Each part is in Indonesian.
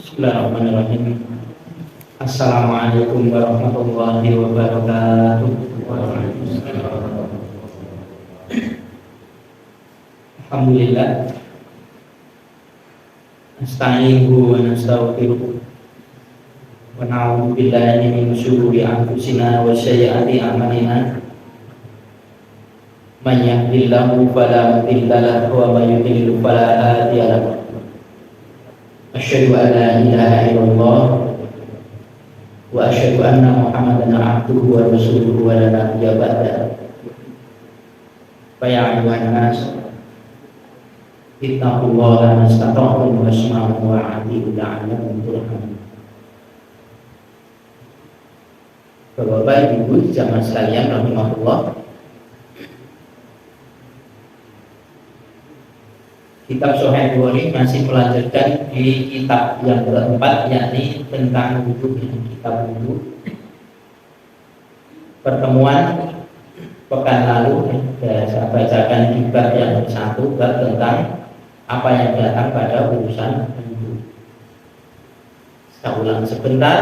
Bismillahirrahmanirrahim. Assalamualaikum warahmatullahi wabarakatuh. Alhamdulillah. Nasta'inuhu wa nastaghfiruh. Wa na'udzu billahi min syururi anfusina wa sayyiati a'malina. Man yahdihillahu fala mudilla lahu wa man yudlil fala hadiya lahu. Asyhadu an la ilaha illallah wa asyhadu anna Muhammadan abduhu wa rasuluhu wa la nabiyya ba'da. Fa ya ayyuhan nas ittaqullaha mastata'tum wasma'u wa ati'u la'allakum turhamun. Bapak Ibu jamaah sekalian rahimahullah, kitab Sahih Bukhari masih melanjutkan di kitab yang keempat, yakni tentang wudu, kitab wudu. Pertemuan pekan lalu saya bacakan di bab yang satu, bab tentang apa yang datang pada urusan wudu. Saya ulang sebentar,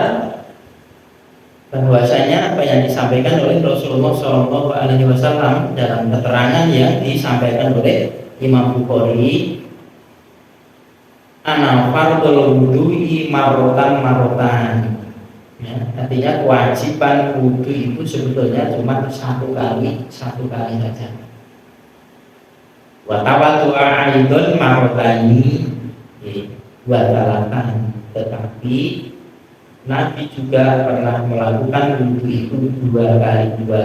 bahwasanya apa yang disampaikan oleh Rasulullah SAW dalam keterangan yang disampaikan oleh Imam Bukhari, ana fardul wudu'i marotan. Ya, artinya kewajiban wudu itu sebetulnya cuma satu kali saja. Wa tawaddu'a aidon marotani wa talatan. Tetapi Nabi juga pernah melakukan wudu itu dua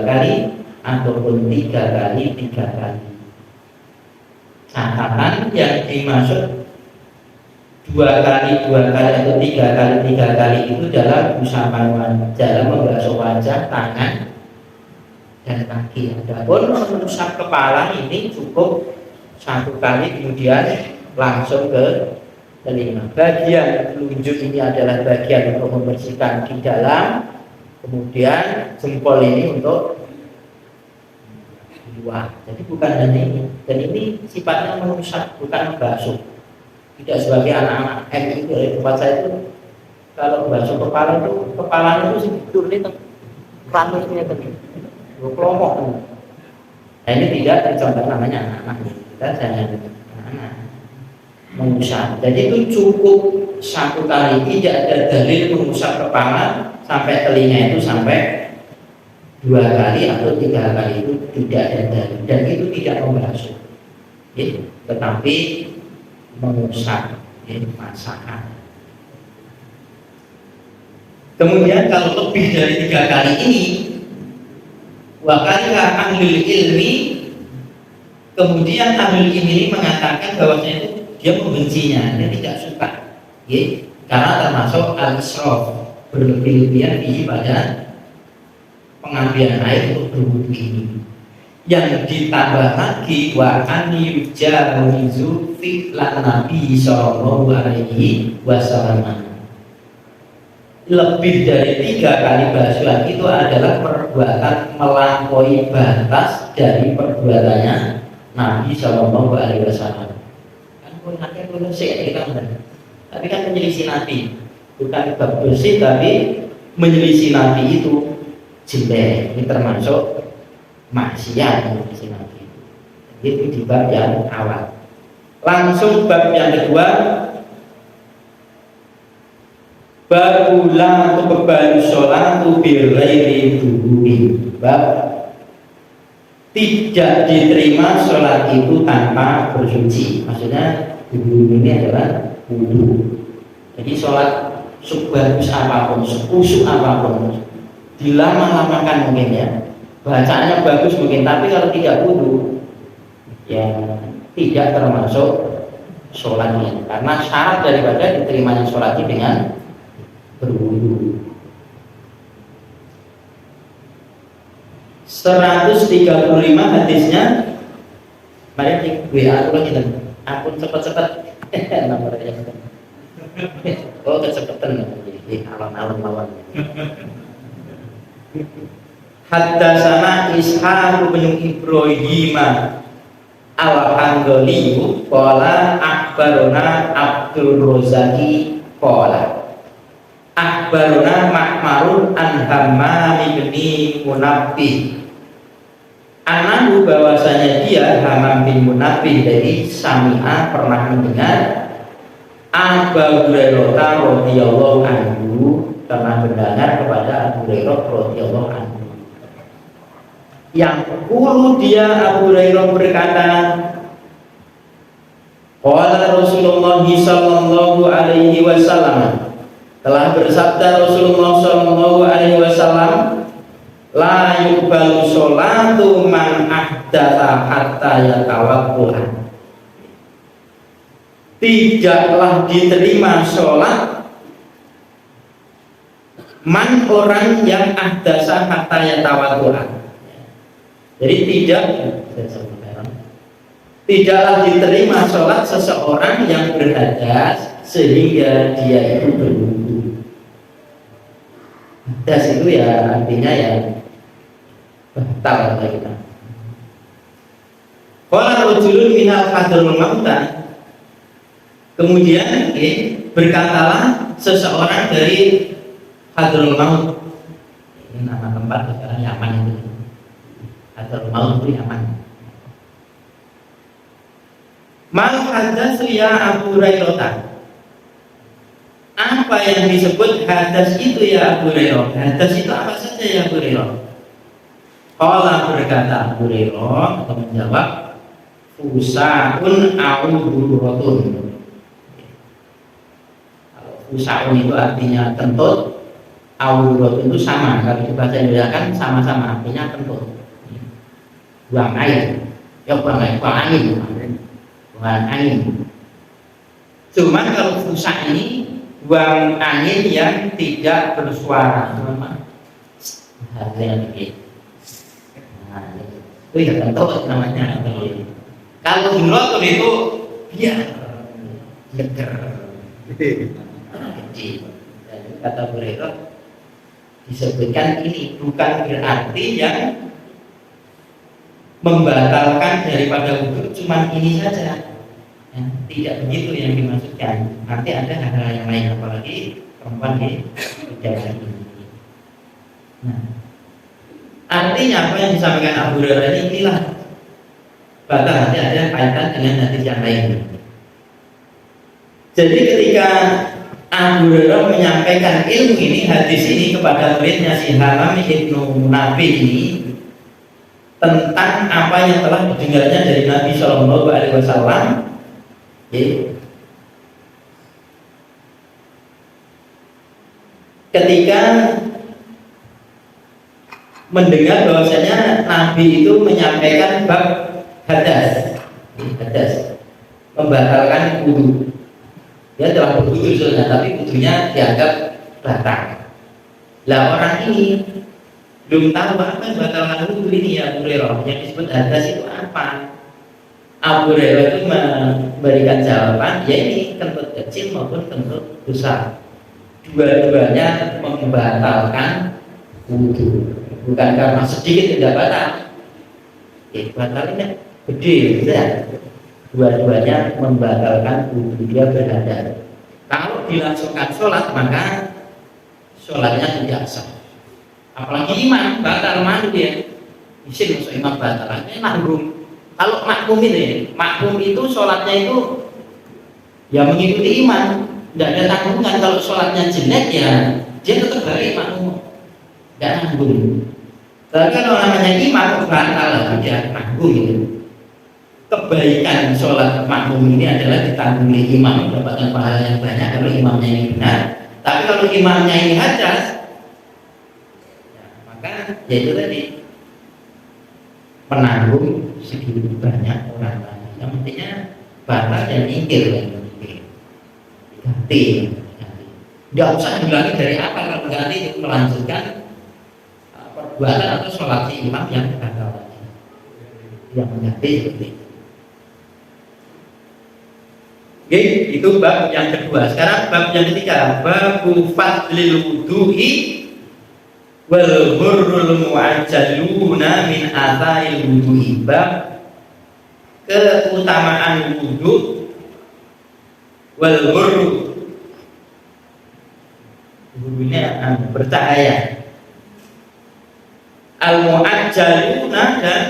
kali ataupun tiga kali. Catatan yang dimaksud dua kali atau tiga kali itu dalam usapan wajah, membasuh wajah, tangan, dan kaki. Adapun mengusap kepala ini cukup satu kali, kemudian langsung ke telinga. Bagian telunjuk ini adalah bagian untuk membersihkan di dalam, kemudian jempol ini untuk luar. Jadi bukan hanya ini, dan ini sifatnya mengusap, bukan membasuh. Tidak sebagai anak-anak M itu dari tempat saya itu, kalau membasuh kepalanya itu tidur ini rambutnya tadi kelompok. Nah ini tidak dicontoh, namanya anak-anak. Kita jangan anak mengusap. Jadi itu cukup satu kali, tidak ada dalil mengusap kepala sampai telinga itu sampai dua kali atau tiga kali, itu tidak ada, dan itu tidak membasuh, ya, tetapi mengusap, ya, masakan. Kemudian kalau lebih dari tiga kali ini, wakariha ahlul ilmi, kemudian ahlul ilmi mengatakan bahwasanya itu dia membencinya, dia tidak suka, ya, karena termasuk al-israf, berlebihan pada pengambilan air untuk berwudu ini. Yang ditambah lagi wa an yujawizu fi'lan Nabi sallallahu alaihi wasallam. Lebih dari tiga kali basuhan itu adalah perbuatan melampaui batas dari perbuatannya Nabi sallallahu alaihi wasallam. Kan nanti bersih kita benar. Tapi kan menyelisih Nabi, bukan bersih tapi menyelisih Nabi itu jelek, ini termasuk maksiat menyelisih Nabi. Itu di bab yang awal. Langsung bab yang kedua, babula tuqbalu sholatu bi ghairi wudu'i. Bab tidak diterima sholat itu tanpa bersuci. Maksudnya wudu ini adalah wudu. Jadi sholat sebagus apapun, sekusuk apapun, dilama-lamakan mungkin ya, bacaannya bagus mungkin, tapi kalau tidak wudu ya tidak termasuk sholatnya, karena syarat daripada diterimanya sholat ini dengan berwudu. 135 hadisnya. Mari WA aku lagi, akun cepet-cepet nomornya. Oh kecepetan di alon-alon lawan. Haddatsana Ishaq bin Ibrahim al-Hanbali qala akhbarana Abdul Razaki qala akhbaruna Ma'marun an Hammam bin Munabbih anahu bahwasanya dia Hammam bin Munabbih dari sami'a pernah mendengar Abu Hurairah radhiyallahu anhu pernah mendengar kepada Abu Hurairah radhiyallahu anhu yang dulu dia Abu Hurairah berkata qala Rasulullah sallallahu alaihi wasallam telah bersabda Rasulullah sallallahu alaihi wasallam la yuqbalu sholatu man ahdatsa hatta yatawadduha tidaklah diterima sholat man orang yang ahdatsa hatta yatawadduha jadi tidaklah diterima sholat seseorang yang berhadas sehingga dia itu berwudu. Hadas itu ya artinya ya batal kata kita. Qala rajulun minal hadrul mauta. Kemudian berkatalah seseorang dari hadrul maut. Ini nama tempat sekarang Yaman itu. Hadrul maut itu Yaman. Mal hadatsu ya Abu Hurairah. Apa yang disebut hadas itu ya Abu Hurairah? Hadas itu apa saja ya Abu Hurairah? Qala berkata Abu Hurairah atau menjawab fusaun a'udhuratun. Kalau fusaun itu artinya kentut, a'udhuratun itu sama. Kalau di bahasa Indonesia kan sama-sama artinya kentut. Buang air. Ya buang air, buang angin. Buang angin. Cuman kalau fusa ini buang angin yang tidak bersuara, teman-teman. Itu ya kentut namanya. Kalau huruf itu biar leger. Kata Hurairah disebutkan ini bukan berarti yang membatalkan daripada wudhu cuma ini saja. Ya, tidak begitu yang dimaksudkan. Nanti ada hal-hal yang lain apalagi perempuan di jalan ini. Nah, artinya apa yang disampaikan Abu Hurairah ini inilah batal nanti ada kaitan dengan hadis yang lain. Jadi ketika Abu Hurairah menyampaikan ilmu ini hadis ini kepada muridnya si Hammam bin Munabbih ini tentang apa yang telah didengarnya dari Nabi Shallallahu Alaihi Wasallam. Ketika mendengar bahwasanya Nabi itu menyampaikan bab hadas, membatalkan wudu. Dia telah berwudu sebenarnya, tapi wudunya dianggap batal. Lah orang ini belum tahu apa yang membatalkan wudu ini ya Abu Hurairah. Yang disebut hadas itu apa? Abu Hurairah itu memberikan jawaban, ya ini kentut kecil maupun kentut besar, dua-duanya membatalkan wudu. Bukan karena sedikit tidak batal, batalnya gede, ya. Dua-duanya membatalkan wudu dia berhadas. Kalau dilangsungkan sholat maka sholatnya tidak sah. Apalagi imam batal malu dia, isin masuk imam batal, nanggung. Kalau makmum itu sholatnya itu ya mengikuti imam, tidak ada tanggungan. Kalau sholatnya jelek ya dia tetap balik makmum, tidak nanggung. Tapi kalau namanya imam batal dia nanggung gitu. Kebaikan sholat makmum ini adalah ditanggung oleh imam, mendapatkan pahala yang banyak kalau imamnya ini benar. Tapi kalau imamnya ini hadas, ya, maka yaitu tadi menanggung segitu banyak orang lain. Yang pentingnya batal dan ingkir yang ingkir. Ganti. Tidak usah diulangi dari apa kalau ganti itu melanjutkan perbuatan atau sholat si imam yang batal. Yang mengganti seperti itu. Oke, itu bab yang kedua. Sekarang bab yang ketiga, babu fadlil wudu'i wal hurrul mu'ajjaluna min athail wudu'i. Bab keutamaan wudu wal hurru wudunya bercahaya. Al-mu'ajjaluna dan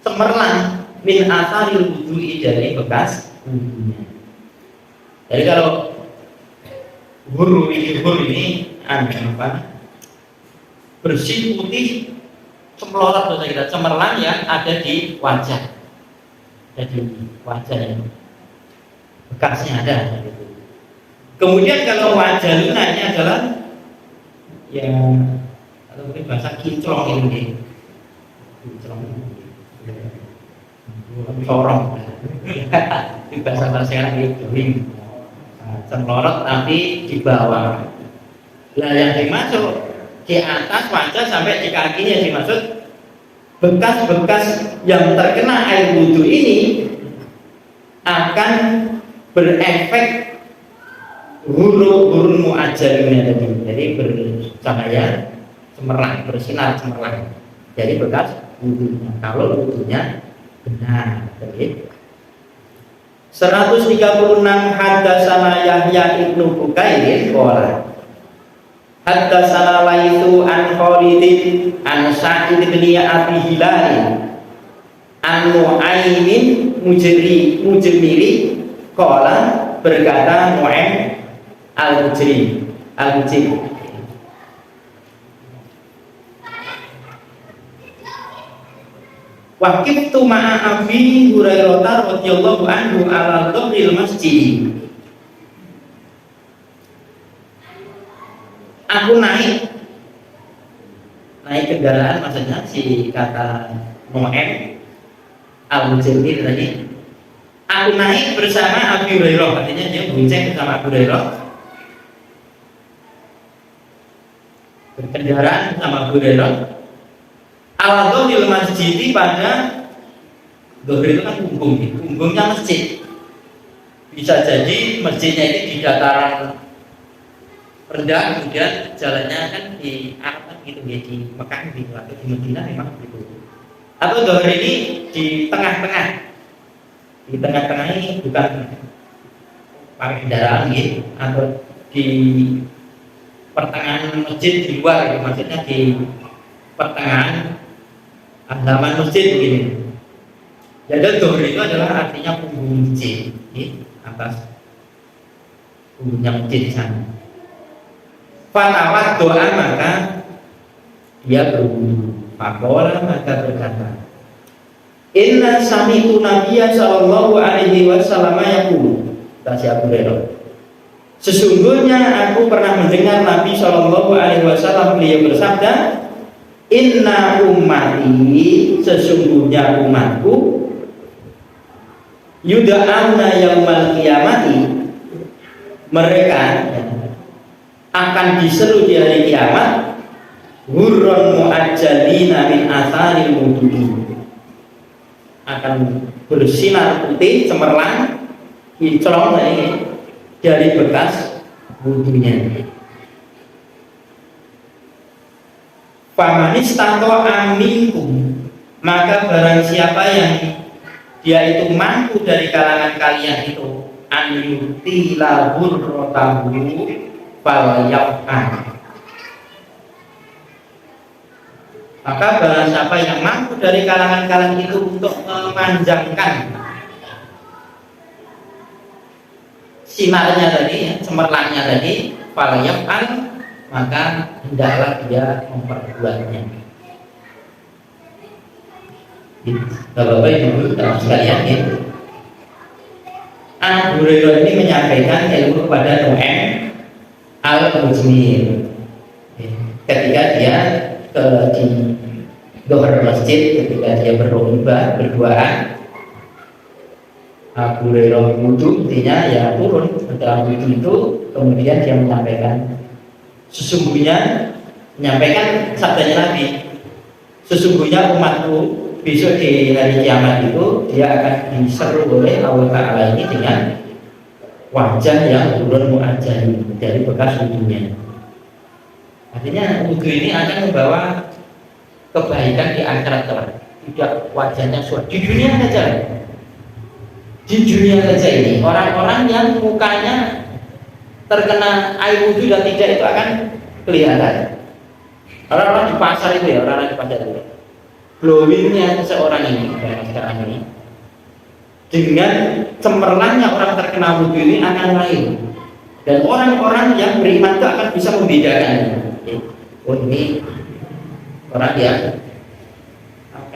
cemerlang min atharil wudu'i dari bekas wudunya. Jadi kalau hur ini apa? Bersih putih cemerlang cemerlang yang ada di wajah. Jadi wajah yang bekasnya ada gitu. Kemudian kalau wajah lunanya adalah yang atau mungkin bahasa kinclong ini, kinclong, corong, di bahasa sekarang itu celorot tapi di bawah. Nah yang dimaksud di atas wajah sampai di kakinya dimaksud bekas-bekas yang terkena air wudhu ini akan berefek hurun mu'ajjalnya tadi, jadi bercahaya cemerlang, bersinar cemerlang. Jadi bekas wudhunya, kalau wudhunya benar. Jadi 136 haddatsana Yahya ibnu Bukair qala haddatsana Laitsu an Khalid an Sa'id bin Abi Hilal an Nu'aymin mujmiri qala berkata Nu'aim al-Mujri Waqiftu ma'a Abi Hurairah radhiyallahu anhu ala dhahril masjid. Aku naik kendaraan, maksudnya si kata Nu'aim al-Mujri tadi. Aku naik bersama Abi Hurairah, artinya dia bonceng bersama Abu Hurairah. Berkendaraan bersama Abu Hurairah. Al-Dhahril masjid pada dhahr itu kan punggungnya masjid. Bisa jadi masjidnya itu di dataran rendah, kemudian jalannya kan di Arab gitu ya, di Mekah gitu atau di Madinah memang gitu. Atau dhahr ini di tengah-tengah. Di tengah-tengah ini bukan pakai kendaraan gitu, atau di pertengahan masjid di luar gitu, maksudnya di pertengahan halaman masjid begini. Jadi dhahr itu adalah artinya punggung masjid, di atas punggungnya masjid di sana. Fatawat doa maka dia berwudu. Faqala maka berkata, Inna sami'tu Nabiyya sallallahu alaihi wasallam yaqulu, kata Abu Hurairah, sesungguhnya aku pernah mendengar Nabi sallallahu alaihi wasallam beliau bersabda, Inna ummati, sesungguhnya umatku, yuda'auna yaumal qiyamati, mereka akan diseru di hari kiamat, hurrun mu'ajjalina min atharil wudu'i, akan bersinar putih cemerlang kinclong dari bekas wudunya. Famanis tanto aminkum, maka barang siapa yang dia itu mampu dari kalangan kalian itu anyutila hurrotahu falyaf'al, maka barang siapa yang mampu dari kalangan kalian itu untuk memanjangkan sinarnya tadi, cemerlangnya tadi, falyaf'al, maka hendaklah dia memperbuatnya. Kalau Bapak Ibu sekalian, Abu Hurairah ini menyampaikan ilmu kepada Nu'aim al-Mujmir ketika dia di dhahr masjid, ketika dia berduaan. Abu Hurairah wudu, intinya ya turun dalam wudu itu, kemudian dia menyampaikan, sesungguhnya menyampaikan sabdanya Nabi, sesungguhnya umatku besok di hari kiamat itu dia akan diseru oleh Allah Ta'ala ini dengan wajah yang hurun mu'ajjalin dari bekas wudunya. Artinya wudu ini akan membawa kebaikan di akhirat kelak. Tidak wajahnya suara di dunia saja. Di dunia saja ini orang-orang yang mukanya terkena air wudhu dan tidak itu akan kelihatan. Orang-orang di pasar itu ya, orang-orang di pasar itu glowingnya seseorang ini sekarang ini dengan cemerlangnya orang terkena wudhu ini akan lain, dan orang-orang yang beriman itu akan bisa membedakan. Oh ini orang yang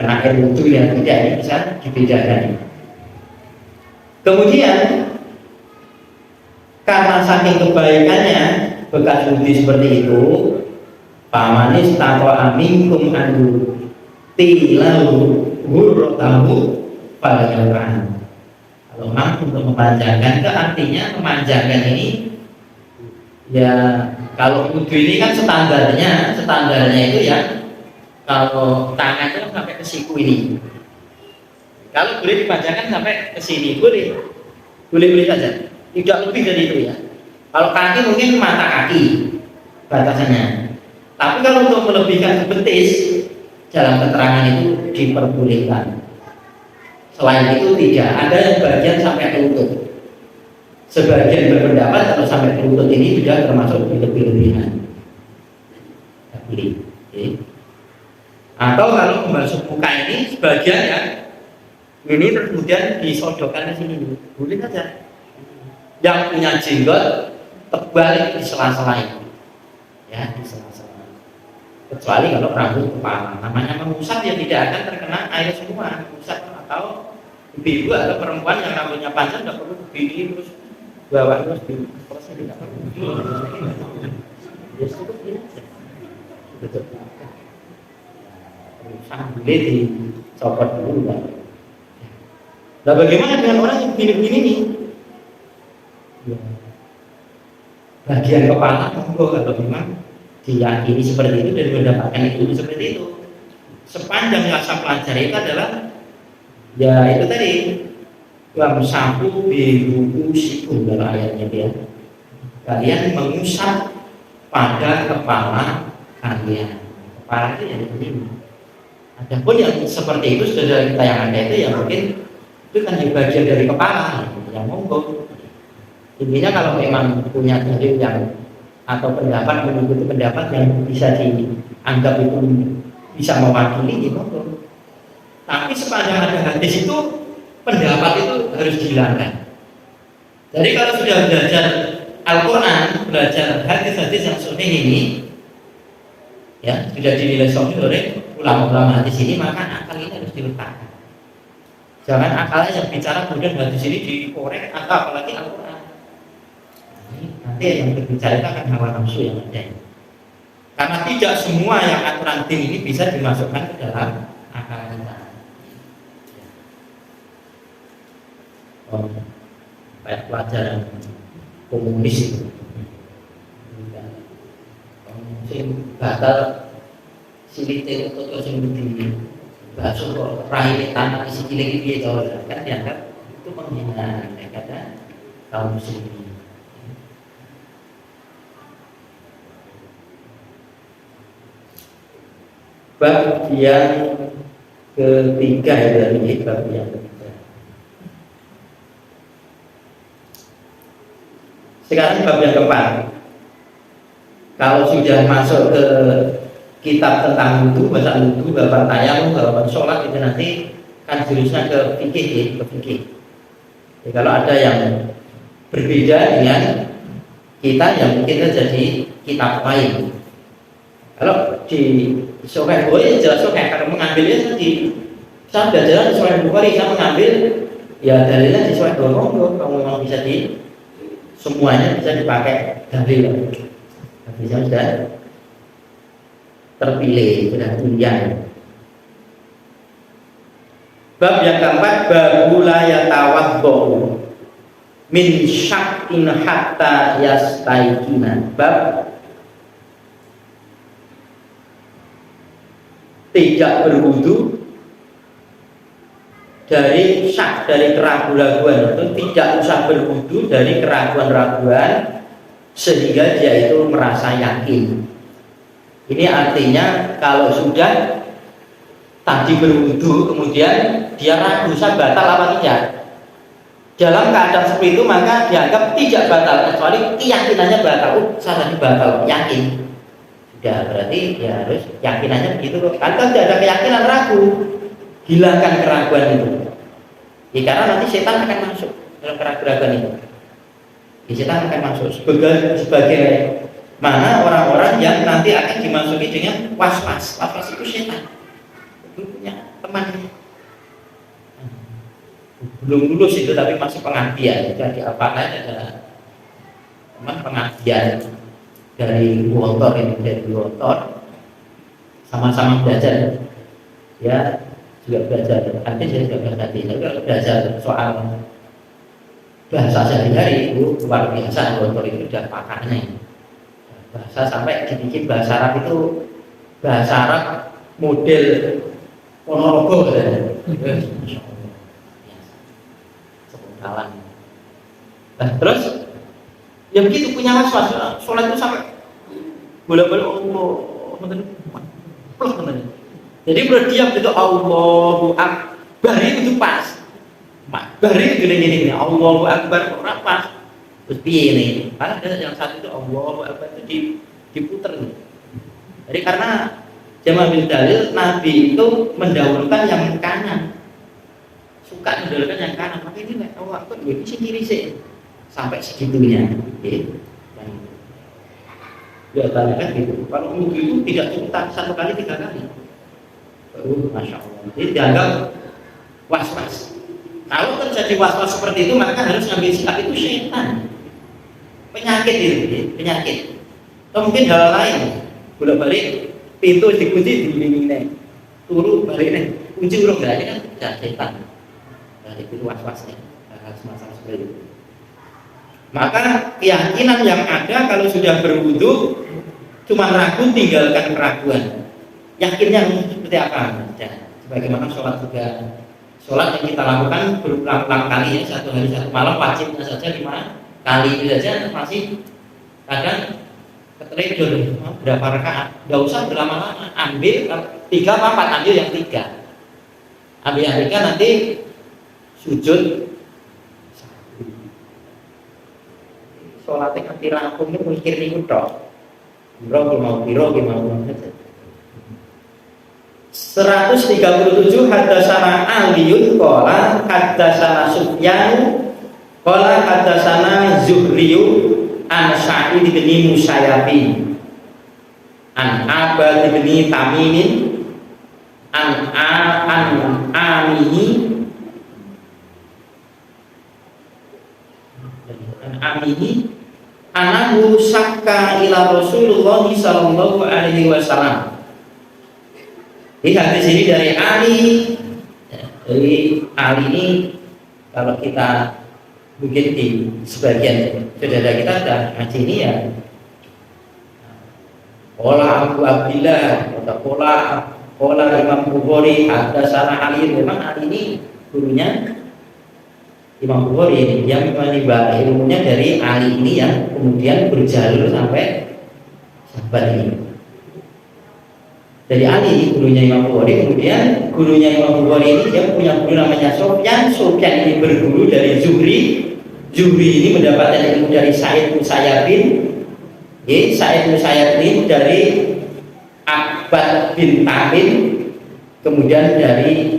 kena air wudhu yang tidak, ini bisa dibedakan. Kemudian karena saking kebaikannya bekas wudhu seperti itu, pamanis tato aminkum andu tilalu hurrotahu falyakan. Kalau mampu untuk memanjangkan, itu artinya memanjangkan ini ya, kalau wudhu ini kan standarnya itu ya, kalau tangan itu sampai ke siku ini. Kalau boleh dipanjangkan sampai ke sini, boleh saja, tidak lebih dari itu ya. Kalau kaki mungkin mata kaki batasannya, tapi kalau untuk melebihkan ke betis, dalam keterangan itu diperbolehkan. Selain itu tidak ada yang bagian sampai ke lutut. Sebagian berpendapat kalau sampai ke lutut ini sudah termasuk lebih-lebihan. Atau kalau membasuh muka ini sebagian ya, ini terus kemudian disodokkan ke sini dulu, boleh saja. Yang punya jenggot tebal di sela-sela ini, ya di sela-sela. Kecuali kalau rambut kepala, namanya mengusap ya tidak akan terkena air semua. Mengusap atau ibu atau perempuan yang rambutnya panjang tidak perlu begini terus bawah terus di proses tidak perlu. Ya cukup ini saja. Betul. Sambil dicopot dulu kan. Nah bagaimana dengan orang yang begini-begini nih? Ya. Bagian kepala monggo kalau memang diyakini seperti itu dan mendapatkan itu seperti itu. Sepanjang yang saya pelajari itu adalah ya itu tadi, wamsahu biru'usikum dalam ayatnya dia. Kalian mengusap pada kepala kalian. Kepala itu yang begini. Adapun yang seperti itu sudah kita yang ada itu yang mungkin itu kan di bagian dari kepala yang monggo. Intinya kalau memang punya dalil yang atau pendapat mengikuti pendapat yang bisa dianggap itu bisa mewakili gitu. Tapi sepanjang ada hadis itu pendapat itu harus dihilangkan. Jadi kalau sudah belajar Al-Quran, belajar hadis-hadis yang sahih ini, ya sudah dinilai sahih oleh ulama-ulama hadis ini, maka akal ini harus diletakkan. Jangan akalnya yang bicara kemudian hadis ini dikorek atau apalagi Al-Quran. Nanti yang berbicara itu akan hawa nafsu yang ada. Karena tidak semua yang aturan din ini bisa dimasukkan ke dalam akal kita. Kayak pelajaran komunis itu. Sing batal silite untuk sing di basuh kok rai tanah isi cilik iki to kan dianggap itu penghinaan kata kaum muslimin. Bab yang ketiga dari bab yang ketiga. Sekarang bab yang keempat. Kalau sudah masuk ke kitab tentang wudhu, bahasa wudhu, bapak tayamum, bapak sholat itu nanti kan jurusnya ke fikih, ke fikih. Ya, kalau ada yang berbeda dengan kita yang mungkin jadi kitab lain. Kalau di Sahih Bukhari jelas Sahih, kalau mengambilnya tadi saya belajar di Sahih Bukhari, saya mengambil ya dalilnya di Sahih Bukhari. Kalau memang bisa di semuanya bisa dipakai dalil. Tapi saya sudah terpilih, sudah pilihan. Bab yang keempat, babul la yatawaddu min syakkin hatta yastaikina. Bab tidak berwudu dari syak, dari keraguan-raguan, atau tidak usah berwudu dari keraguan-raguan sehingga dia itu merasa yakin. Ini artinya kalau sudah tadi berwudu kemudian dia ragu, saya batal apa tidak, dalam keadaan seperti itu maka dianggap tidak batal kecuali keyakinannya batal. Salah ini batal, yakin. Sudah berarti ya harus yakinannya begitu. Kalau tidak ada keyakinan ragu, hilangkan keraguan itu. Ya, karena nanti setan akan masuk dalam keraguan itu. Ya, setan akan masuk sebagai mana orang-orang yang nanti akan dimasuki dengan was-was. Was-was itu setan. Itu punya teman. Belum lulus itu tapi masih pengabdian. Jadi apa ada teman pengabdian dari Wontor ini, dari Wontor, sama-sama belajar. Ya juga belajar hadis, saya juga belajar soal bahasa sehari-hari. Itu luar biasa. Wontor itu sudah pakarnya bahasa, sampai dibikin bahasa Arab itu bahasa Arab model Ponorogo kawan. Nah, terus ya begitu punya was-was, sholat itu sampai bolak-balik Allah. Jadi berdiam itu Allahu Akbar itu pas. Bari itu gini Allahu Akbar ora pas. Terus piye ini? Ada yang satu itu Allahu Akbar itu diputer nih. Jadi karena Jama' bin Dalil Nabi itu mendahulukan yang kanan. Suka mendahulukan yang kanan, maka ini nggak tahu aku ini kiri sih sampai segitunya, gitu. Ya tanyakan gitu. Kalau wudhu itu tidak cukup satu kali 3 kali, baru masya Allah. Jadi dianggap was-was. Kalau terjadi was-was seperti itu, maka harus ngambil sikap itu setan, penyakit itu, penyakit. Atau mungkin hal lain, bolak-balik pintu dikunci di turu balik nih, kunci urung nggak ada kan, tidak setan. Dari itu was-wasnya semacam seperti itu. Maka keyakinan yang ada kalau sudah berwudu cuma ragu, tinggalkan keraguan. Yakinnya seperti apa? Ya, sebagaimana sholat juga. Sholat yang kita lakukan berulang-ulang kali ya, 1 hari 1 malam wajibnya saja 5 kali itu saja masih kadang ketrejol berapa rakaat. Nggak usah berlama-lama, ambil 3 apa 4, ambil yang 3. Ambil yang 3 nanti sujud. Sholatnya kanthi rampung itu mikir niku tok. Biro 137 haddatsana Aliyun qala haddatsana Sufyan qala haddatsana Zuhriyu an Sa'id bin Musayyab an Abad bin Tamim an Amihi anahu sakka ila Rasulullah sallallahu alaihi wasallam. Di hadis ini dari Ali. Dari Ali ini kalau kita mungkin di sebagian saudara kita ada ngaji ini ya. Pola Abu Abdillah atau pola Imam Bukhari ada sana Ali. Memang Ali ini gurunya Imam Bukhari yang menimba ilmunya dari Ali ini yang kemudian berjalur sampai sahabat ini. Dari Ali gurunya Imam Bukhari, kemudian gurunya Imam Bukhari ini dia punya guru namanya Sufyan. Sufyan ini berguru dari Zuhri. Zuhri ini mendapatkan ilmu dari Sa'id Musayyabin. Sa'id Musayyabin dari Abbad bin Tamim, kemudian dari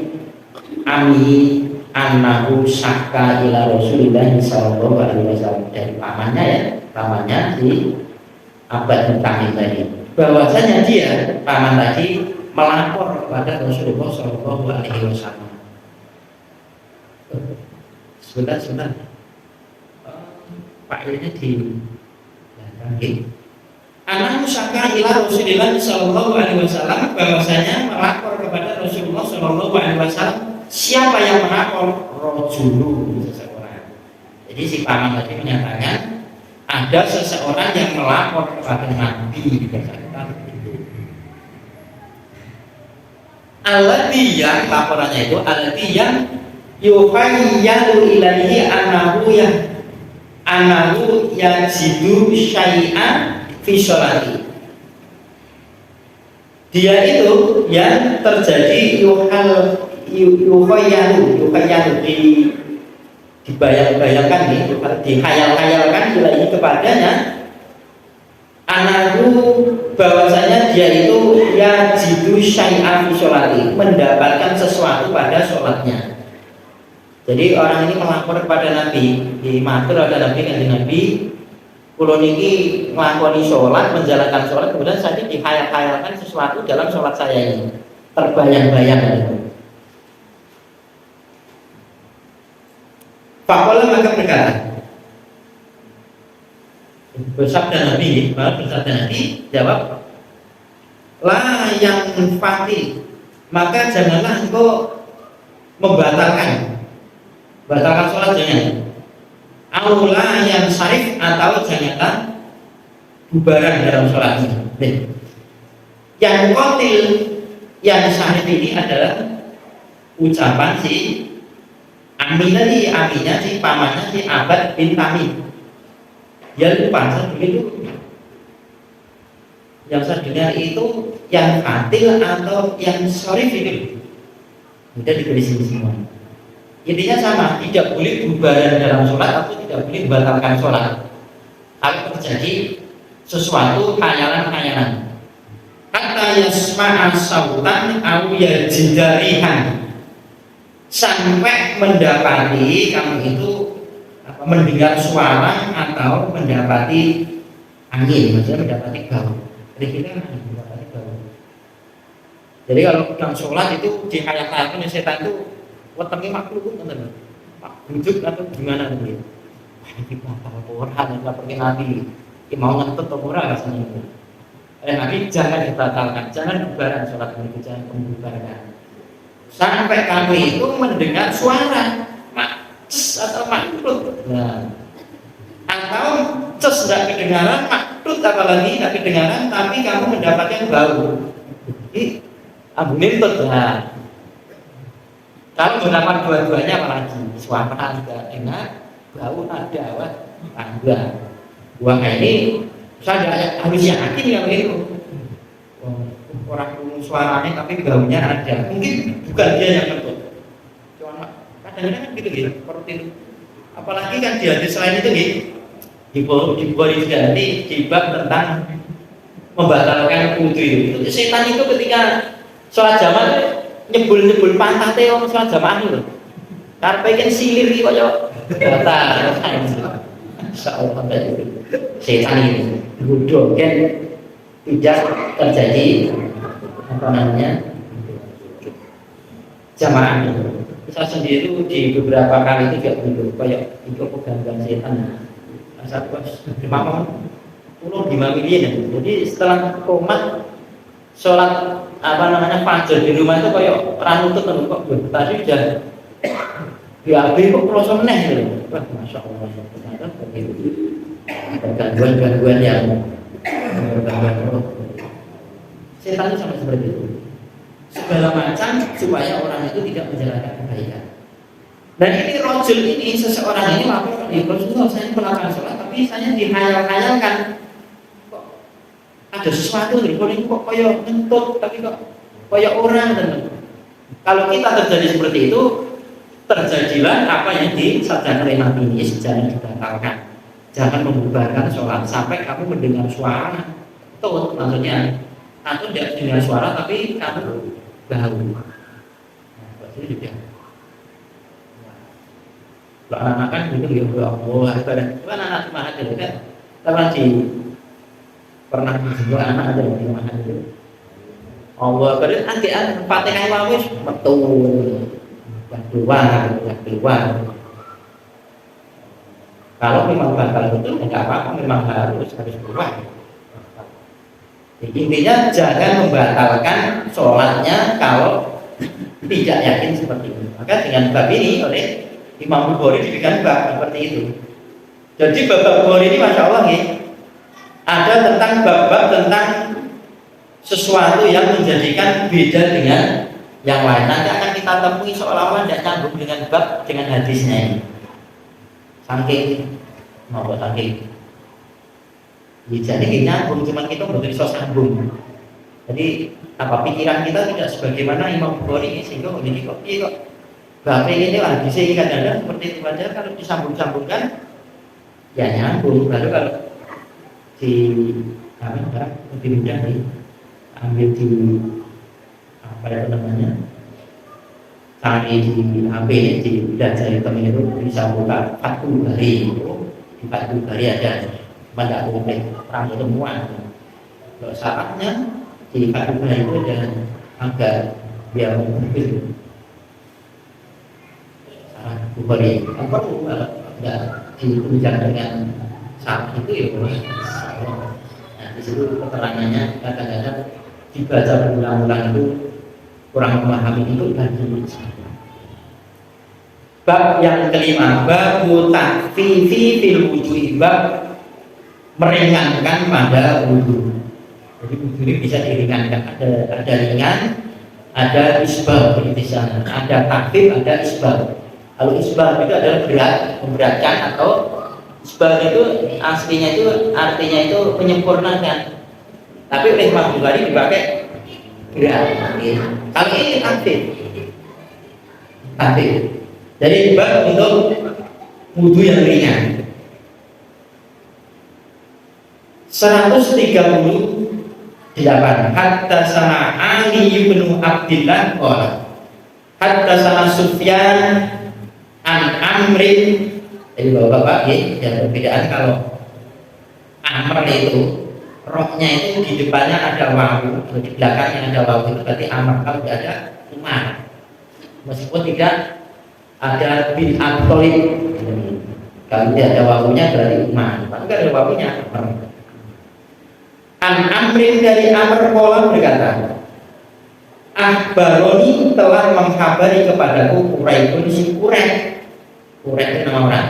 Ami annahu syakka ila Rasulillah sallallahu alaihi wasallam, dari pamannya di Abbad bin Tamim tadi, bahwasanya dia paman tadi melapor kepada Rasulullah sallallahu alaihi wasallam. Sebentar. Pak ini di belakang. Annahu syakka ila Rasulillah sallallahu alaihi wasallam, bahwasanya melapor kepada Rasulullah sallallahu alaihi wasallam. Siapa yang melapor? Rojulu, seseorang. Jadi si paman tadi menyatakan ada seseorang yang melapor kepada Nabi. Alladhi yang laporannya itu alladhi yang yuhayyalu ilaihi anahu yajidu syai'an fi sholati. Dia itu yang terjadi yukhayyalu dibayang-bayangkan gitu, dihayal-hayalkan lagi kepadanya anakku bahwasanya dia itu ya jidu syai'an fi sholati, mendapatkan sesuatu pada sholatnya. Jadi orang ini melapor kepada Nabi, di matur ada Nabi kan Nabi, kulo niki nglakoni sholat, menjalankan sholat, kemudian saya dihayal-hayalkan sesuatu dalam sholat saya ini, terbayang-bayang gitu. Fakola maka berkata, bersabda Nabi, jawab, la yang fati, maka janganlah engkau membatalkan sholat, jangan. Aula yang syarif, atau janganlah bubaran dalam sholatnya. Yang kotil yang syarif ini adalah ucapan si Aminah si pamannya si Abad bin Tamim. Dia lupa begitu. Yang saya dengar itu yang fatil atau yang syarif itu. Sudah diberi sini semua. Intinya sama, tidak boleh bubaran dalam sholat atau tidak boleh membatalkan sholat kalau terjadi sesuatu khayalan-khayalan. Kata yasma'a sautan au yajidarihan, sampai mendapati kamu itu mendengar suara atau mendapati angin, maksudnya mendapati bau. Jadi kita mendapati bau. Jadi kalau dalam sholat itu dihayal-hayalkan setan itu wetenge makhluk ngoten. Pak bujuk atau gimana nih? Wah, iki batal orang yang pergi Nabi. Iki mau ngentut apa ora rasane itu. Nabi jangan dibatalkan, jangan bubaran sholat itu, jangan membubarkan. Sampai kamu itu mendengar suara cs atau makhluk. Nah, atau ces tidak kedengaran, makhluk apalagi tidak kedengaran, tapi kamu mendapatkan bau. Ini abu nentut. Nah, kalau mendapat dua-duanya apalagi suara tidak enak, bau ada, wah tangga. Wah ini saya harus yakin kalau itu orang suaranya tapi baunya ada. Mungkin bukan dia yang kentut. Cuma kadang-kadang kan gitu gitu, seperti itu. Apalagi kan di hadis selain itu gitu, di bab tentang membatalkan wudu itu. Setan itu ketika sholat jamaah nyebul pantate wong sholat jamaah lho. Karepe kan silir iki kaya batal. Insyaallah itu. Setan ini bodoh kan tidak terjadi apa namanya jamaah. Saya sendiri itu di beberapa kali itu juga begitu, kayak itu gangguan setan. Asal pas dimamam pulau di Mamilian. Jadi setelah komat sholat apa namanya fajar di rumah itu kayak ranutut kok tadi sudah diambil kok kroso meneh gitu. Wah, masya Allah, ternyata begitu. Ada gangguan-gangguan yang setan itu sama seperti itu. Segala macam supaya orang itu tidak menjalankan kebaikan. Dan ini rojul ini, seseorang ini melakukan di Rasulullah, saya melakukan sholat tapi saya dihayal-hayalkan kok ada sesuatu dari ini kok kayak ngentut tapi kok kayak orang. Dan kalau kita terjadi seperti itu, terjadilah apa yang disabdakan oleh Nabi ini, jangan dibatalkan, jangan membubarkan sholat sampai kamu mendengar suara tut, maksudnya atau tidak mendengar suara tapi kamu bau. Berarti juga anak-anak kan gitu ya Allah, kan anak mahat itu kan pernah disebut anak ada di mahat itu Allah berarti antian Fatihah wawis betul keluar. Kalau memang bakal betul enggak apa-apa, memang harus keluar. Jadi intinya jangan membatalkan sholatnya kalau tidak yakin seperti ini. Maka dengan bab ini oleh Imam Bukhari diberikan bab seperti itu. Jadi bab Bukhari ini masya Allah nih, ada tentang bab-bab tentang sesuatu yang menjadikan beda dengan yang lain. Nanti akan kita temui seolah-olah tidak nyambung dengan bab dengan hadisnya ini. Saking jadi nyambung, cuma kita belum bisa sambung. Jadi apa pikiran kita tidak sebagaimana Imam Bukhari ini, sehingga ini kok Bapak ini hadis ini kadang-kadang seperti itu aja, kalau disambung-sambungkan ya nyambung. Lalu kalau di lebih mudah ambil di apa itu namanya, cari di HP di belajar temen itu bisa buka Fathul Bari, itu di Fathul Bari ada, cuma nggak komplit, orang semua. Kalau syaratnya di Fathul Bari itu ada agak biar mungkin syarat Bukhari kan perlu nggak ditunjang dengan syarat itu ya boleh. Nah di situ keterangannya kadang-kadang dibaca berulang-ulang itu kurang memahami itu dan bab yang kelima, bab takfifi fil wudu'i, bab meringankan pada wudu. Jadi wudu ini bisa diringankan, ada ringan, ada isbal di sana, ada takfif, ada isbal. Kalau isbal itu adalah berat, memberatkan, atau isbal itu aslinya itu artinya itu menyempurnakan. Tapi oleh Imam Bukhari dipakai berat. Kalau ini takfif. Jadi bab untuk wudu yang ringan. 138 hatta sama Ali bin Abdillah qala hatta sama Sufyan an Amrin. Jadi bapak-bapak ya perbedaan kalau Amr itu rohnya itu di depannya ada wawu, di belakangnya ada wawu, itu berarti Amr. Kalau tidak ada Umar, meskipun tidak ada bin Abdullah, kalau tidak ada wawunya berarti Umar, tapi ada wawunya Amr. An Amrin dari Amr pola berkata, Akhbaroni telah mengkhabari kepadaku Quraibun si Quraib itu nama orang.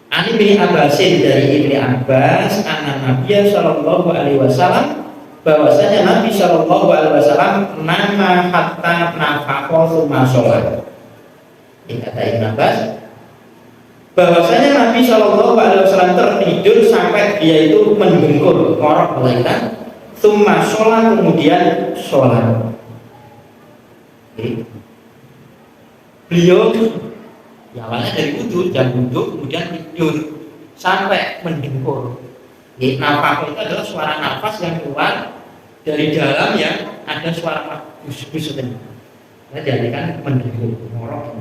Ani bin Abbasin dari Ibni Abbas, anak Nabi Sallallahu Alaihi Wasallam, bahwasanya Nabi Sallallahu Alaihi Wasallam nama hatta nafaqo summa sholat. Kata Ibn Abbas, bahwasanya Nabi Sallallahu Alaihi Wasallam tertidur sampai dia itu mendengkur, ngorok melaikan, summa sholat, kemudian sholat. Beliau ya awalnya dari wudhu, jam wudhu, kemudian tidur sampai mendengkur. Nafas itu adalah suara nafas yang keluar dari dalam yang ada suara bus-bus itu. Nah, jadi kan mendengkur, ngorok.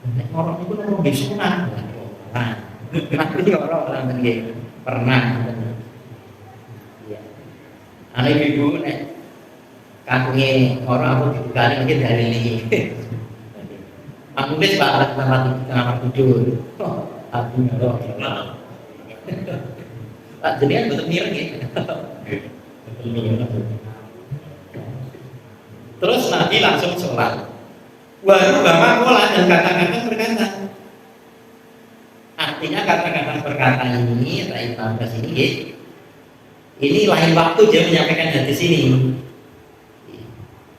Ngorok itu ngorok di sunat. Nah, tapi ngorok orang begini pernah. Anak ibu nek kakungnya ngorok aku dibukani mungkin dari ini. Aku wis Pak kamar tidur. Aku ngorok. Pak jenengan betul mireng nggih. Terus Nabi langsung sholat. Baru Bapak pola dan kata-kata berkata. Artinya kata-kata berkata ini, Ibn Abbas ini lain waktu dia menyampaikan hadis ini.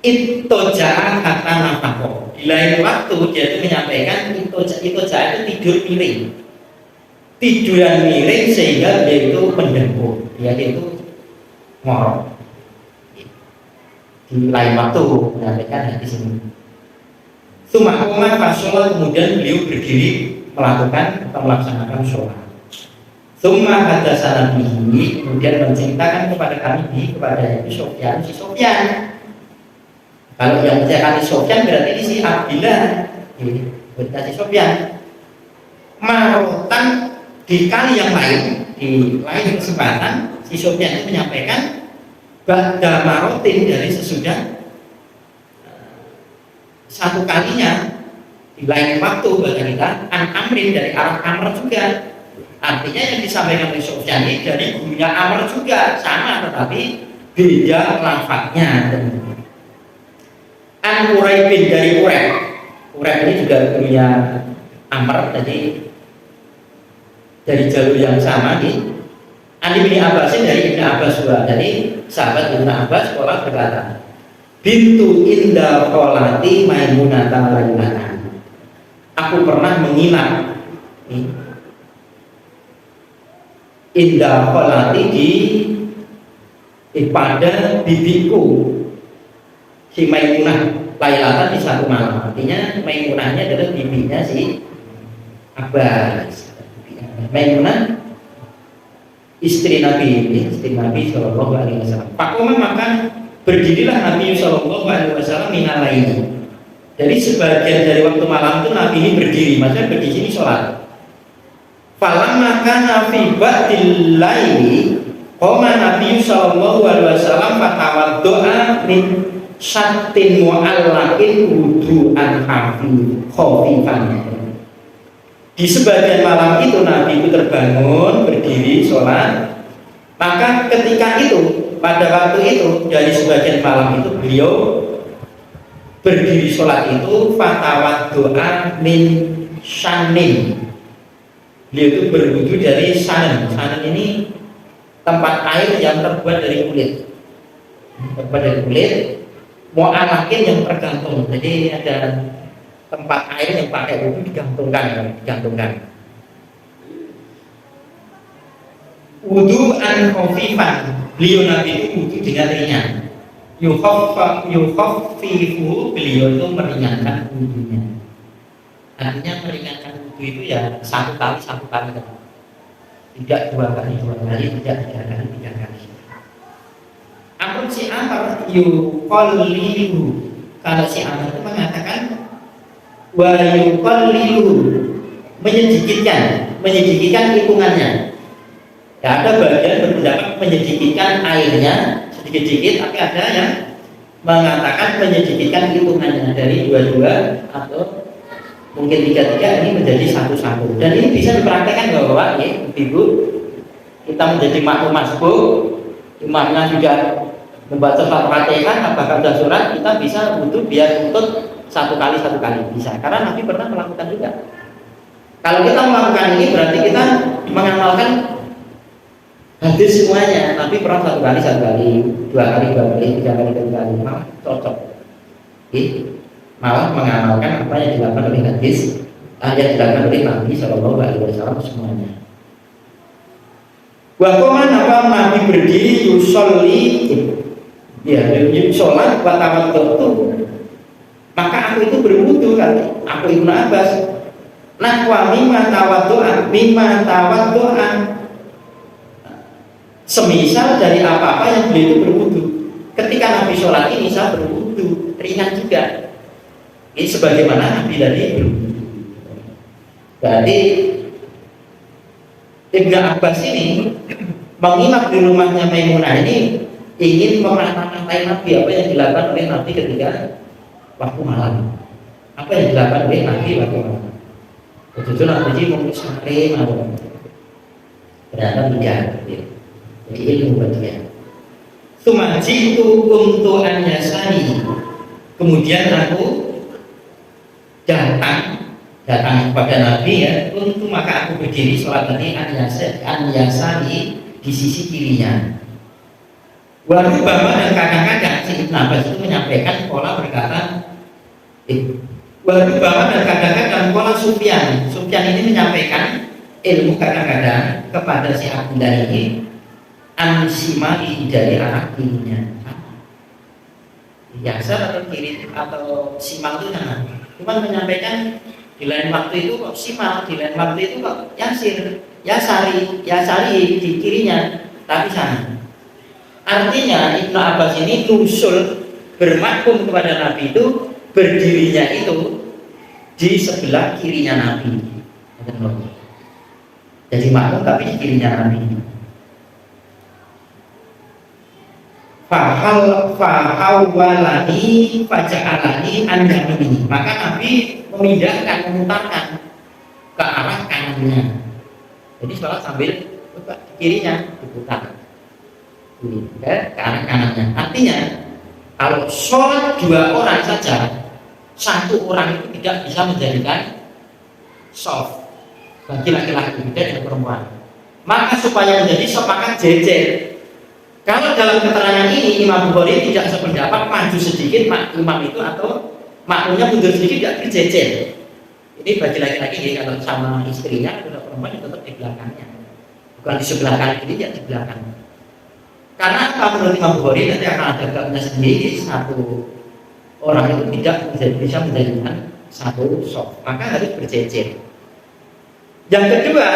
Ittoja kata nafako. Di lain waktu dia itu menyampaikan ittoja itu tidur miring. Tiduran miring sehingga dia itu mendengkur. Dia itu ngorok. Di lain waktu menyampaikan hadis ini. Sumakoma pas sholat, kemudian beliau berdiri melakukan atau melaksanakan sholat. Summa hadasana bihi, kemudian menceritakan kepada kami kepada si Sofyan. Kalau yang menceritakan si Sofyan berarti ini si Abdillah, berarti si Sofyan. Marotan di kali yang lain, di lain kesempatan si Sofyan itu menyampaikan ba'da marotin, dari sesudah satu kalinya di lain waktu bagi kita an Amrin dari arah Amr juga. Artinya yang disampaikan oleh Sofyan ini dari gurunya Amr juga sama, tetapi beda lafadznya. An Quraibin dari Quraib. Quraib ini juga gurunya Amr, jadi dari jalur yang sama nih. An Ibni Abbasin dari Ibni Abbas juga. Jadi sahabat Ibni Abbas sekolah berkata, bintu inda qolati Maimunata lailatan. Aku pernah menginap inda qolati di pada bibiku si Maimunah. lailatan di satu malam. Artinya Maimunahnya adalah bibinya si Abbas. Maimunah istri Nabi Shallallahu Alaihi Wasallam. Pakoma maka berdirilah Nabi Shallallahu Alaihi Wasallam minal laili. Jadi sebagian dari waktu malam itu Nabi ini berdiri, maksudnya berdiri ini sholat. Falam maka Nabi ba'dil laili, koma Nabi Shallallahu Alaihi Wasallam fatawad doa min syatin mu'allakin wudu'an khafifan. Di sebagian malam itu Nabi itu terbangun, berdiri, sholat. Maka ketika itu, pada waktu itu, dari sebagian malam itu beliau berdiri sholat itu fatawat doa min shanin. Beliau itu berwudu dari shanin. Shanin ini tempat air yang terbuat dari kulit. Terbuat dari kulit, mu'alakin yang tergantung. Jadi ada tempat air yang pakai wudu digantungkan. Wudu an khafifan. Beliau Nabi itu wudu dengan ringan. Yukhaffifu, beliau itu meringankan wudunya. Artinya meringankan wudu itu ya satu kali tidak dua kali, tidak tiga kali. Amun si Amr yuqallilu, kalau si Amr itu mengatakan wa yuqallilu, menyedikitkan hitungannya. Ya, ada bagian berpendapat menyedikitkan airnya sedikit-sedikit, tapi ada yang mengatakan menyedikitkan hitungannya dari 22 atau mungkin 33 ini menjadi 1-1. Dan ini bisa dipraktekkan bahwa ya, Ibu, kita menjadi makmum masbuk, imamnya sudah membaca Fatihah, bahkan sudah surat, kita bisa wudu biar untuk satu kali bisa. Karena Nabi pernah melakukan juga. Kalau kita melakukan ini berarti kita mengamalkan hadis semuanya. Nabi pernah satu kali, dua kali, tiga kali, malah cocok. Malah mengamalkan apa yang dilakukan oleh hadis, yang dilakukan oleh Nabi Shallallahu Alaihi Wasallam semuanya. Wakoman apa Nabi berdiri yusolli, ya sholat watawatu, maka aku itu berwudu kan, aku Ibnu Abbas. Nah wa mimma tawaddu'an, semisal dari apa-apa yang beliau itu berwudu. Ketika Nabi sholat ini saya berwudu ringan juga. Ini sebagaimana Nabi tadi berwudu. Jadi Ibnu Abbas ini menginap di rumahnya Maimunah ini ingin memata-matai Nabi, apa yang dilakukan oleh Nabi ketika waktu malam. Apa yang dilakukan oleh Nabi waktu malam. Betul Nabi mau sore malam. Ternyata tidak. Jadi ilmu bagian. Sumaji itu untuk anyasani. Kemudian aku datang kepada Nabi ya. Untuk maka aku berdiri sholat ini anyasani di sisi kirinya. Waru bapak dan kadang-kadang si Ibnu Abbas itu menyampaikan pola berkata. Waru bapak dan kadang-kadang pola Sufyan. Sufyan ini menyampaikan ilmu kadang-kadang kepada si Abdullah ini. Ansimali dari arah kirinya. Yasar atau kiri atau simal itu jangan. Cuma menyampaikan di lain waktu itu kok simal, di lain waktu itu kok yasari di kirinya, tapi sana. Artinya Ibnu Abbas ini nusul bermakmum kepada Nabi itu berdirinya itu di sebelah kirinya Nabi. Jadi makmum tapi di kirinya Nabi. Fahawalani faja'alani anjamini, maka Nabi memutarkan ke arah kanannya. Jadi sholat sambil kirinya diputar ke arah kanannya. Artinya kalau sholat dua orang saja, satu orang itu tidak bisa menjadikan soft bagi laki-laki, tidak dengan perempuan. Maka supaya menjadi soft maka jejer. Kalau dalam keterangan ini Imam Bukhari tidak sependapat maju sedikit imam itu atau makmumnya mundur sedikit, tidak terjejer. Ini bagi laki-laki kalau sama istrinya atau perempuan itu tetap di belakangnya, bukan di sebelah kanan ini, tidak di belakang. Karena apa menurut Imam Bukhari nanti akan ada babnya sendiri, satu orang itu tidak bisa menjadikan satu soft, maka harus berjejer. Yang kedua,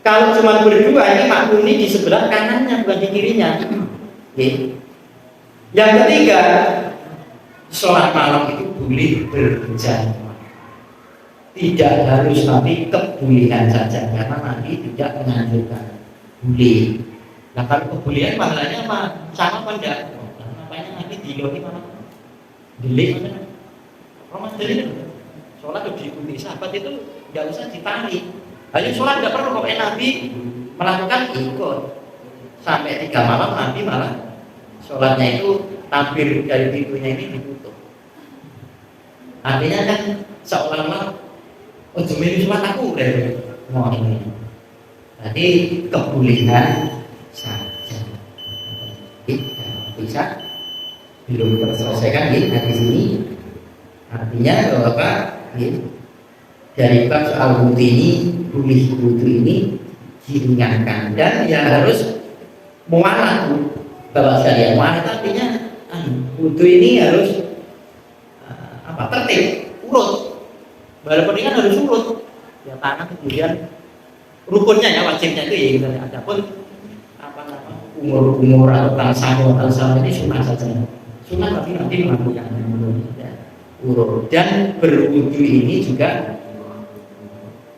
kalau cuma berdua, ini makmum ini di sebelah kanannya bukan di kirinya. Yang ketiga, sholat malam itu boleh berjamaah, tidak harus, tapi kebolehan saja, karena Nabi tidak menganjurkan, boleh. Nah kalau kebolehan pahalanya apa? Sama apa enggak? Namanya Nabi diloni mana? Delik mana? Ramadan itu sholat itu diikuti sahabat itu nggak usah ditarik. Hanya sholat nggak perlu, pokoknya Nabi melakukan ikut sampai 3 malam. Nabi malah sholatnya itu takbir dari pintunya ini ditutup. Artinya kan seolah-olah oh jemil sholat aku dari mau ini. Jadi kebolehan saja. Bisa belum terselesaikan di hadis ini. Artinya bahwa apa? Dari bab soal wudhu ini, wudhu ini diringankan dan ya harus mualah. Bapak sekalian, mualah artinya wudhu ini harus tertib, urut. Walaupun ini kan harus urut. Ya tangan kemudian rukunnya ya wajibnya itu ya gitu. Adapun umur atau tansah ini sunnah saja. Sunnah tapi nanti melakukan urut. Dan berwudhu ini juga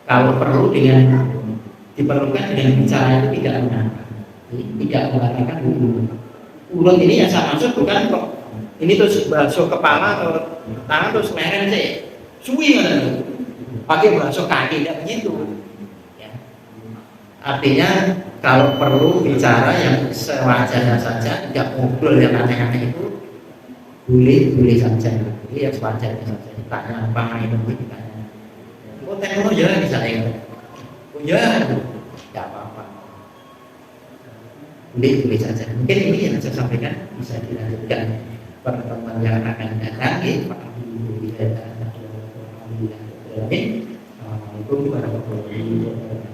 kalau perlu diperlukan dengan bicara itu tidak mengatakan wudhu. Urut ini yang saya maksud bukan kok ini terus basuh kepala atau tangan terus meren sih, suwi kan? Pakai basuh kaki tidak begitu. Ya. Artinya kalau perlu bicara yang sewajarnya saja, tidak ngobrol yang aneh-aneh itu boleh saja. Ini yang sewajarnya saja. Ditanya apa itu ditanya. Oh teknologi ya misalnya, oh ya, tidak apa-apa. Boleh saja. Mungkin ini yang saya sampaikan bisa dilanjutkan pertemuan yang akan datang. Assalamualaikum warahmatullahi wabarakatuh.